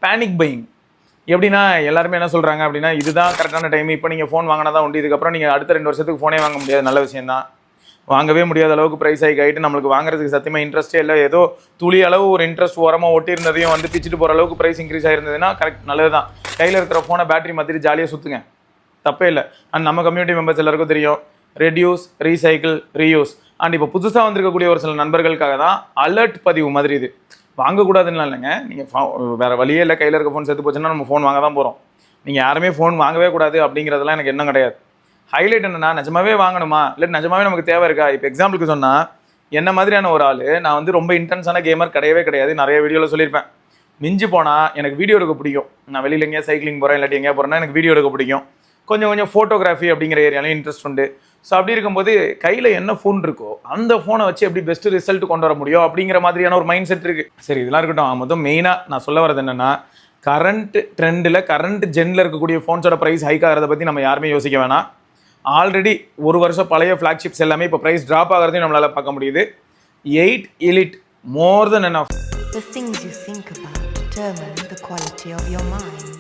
Panic buying. எப்படின்னா எல்லாருமே என்ன சொல்கிறாங்க அப்படின்னா, இதுதான் கரெக்டான டைம், இப்போ நீங்கள் ஃபோன் வாங்கினா தான் உண்டு, இதுக்கப்புறம் நீங்கள் அடுத்த 2 வருஷத்துக்கு ஃபோனே வாங்க முடியாது. நல்ல விஷயம் தான், வாங்கவே முடியாத அளவுக்கு ப்ரைஸ் ஹைக் ஆகிட்டு நம்மளுக்கு வாங்குறதுக்கு சத்தியமாக இன்ட்ரெஸ்ட்டே இல்லை. ஏதோ துளி அளவு ஒரு இன்ட்ரெஸ்ட் ஓரமாக ஒட்டி இருந்ததையும் வந்து பிச்சுட்டு போகிற அளவுக்கு ப்ரைஸ் இன்க்ரீஸ் ஆயிருந்ததுன்னா கரெக்ட், நல்லது தான். கையில் இருக்கிற ஃபோனை பேட்டரி மாற்றிட்டு ஜாலியாக சுற்றுங்க, தப்பே இல்லை. அண்ட் நம்ம கம்யூனிட்டி மெம்பர்ஸ் எல்லாருக்கும் தெரியும், ரெடியூஸ், ரீசைக்கிள், ரீயூஸ். அண்ட் இப்போ புதுசாக வந்திருக்கக்கூடிய ஒரு சில நண்பர்களுக்காக தான் அலர்ட் பதிவு மாதிரி இது. வாங்கக்கூடாதுன்னு இல்லைங்க, நீங்கள் வேறு வழியே இல்லை, கையில் இருக்க ஃபோன் செத்து போச்சுன்னா நம்ம ஃபோன் வாங்க தான் போகிறோம். நீங்கள் யாருமே ஃபோன் வாங்கவே கூடாது அப்படிங்கிறதுலாம் எனக்கு எண்ணம் கிடையாது. ஹைலைட் என்னன்னா, நிஜமாவே வாங்கணுமா இல்லை நிஜமாவே நமக்கு தேவை இருக்கா? இப்போ எக்ஸாம்பிளுக்கு சொன்னால், என்ன மாதிரியான ஒரு ஆள், நான் வந்து ரொம்ப இன்டென்ஸான கேமர் கிடையவே கிடையாது, நிறைய வீடியோவில் சொல்லியிருப்பேன். மிஞ்சி போனால் எனக்கு வீடியோ எடுக்க பிடிக்கும். நான் வெளியில் எங்கேயா சைக்கிளிங் போகிறேன் இல்லாட்டி எங்கேயா போகிறேன்னா எனக்கு வீடியோ எடுக்க பிடிக்கும். கொஞ்சம் ஃபோட்டோகிராஃபி அப்படிங்கிற ஏரியாலையும் இன்ட்ரெஸ்ட் உண்டு. ஸோ அப்படி இருக்கும்போது கையில் என்ன ஃபோன் இருக்கோ அந்த ஃபோனை வச்சு எப்படி பெஸ்ட்டு ரிசல்ட் கொண்டு வர முடியும் அப்படிங்கிற மாதிரியான ஒரு மைண்ட் செட் இருக்குது. சரி, இதெல்லாம் இருக்கட்டும். மொத்தம் மெயினாக நான் சொல்ல வரது என்னென்னா, கரண்ட் ட்ரெண்டில் கரண்ட் ஜென்னில் இருக்கக்கூடிய ஃபோன்ஸோட ப்ரைஸ் ஹைக் ஆகிறத பற்றி நம்ம யாருமே யோசிக்க வேணாம். ஆல்ரெடி ஒரு வருஷம் பழைய ஃப்ளாக்ஷிப்ஸ் எல்லாமே இப்போ ப்ரைஸ் ட்ராப் ஆகிறதையும் நம்மளால் பார்க்க முடியுது. 8 Elite more than enough. The things you think about determine the quality of your mind.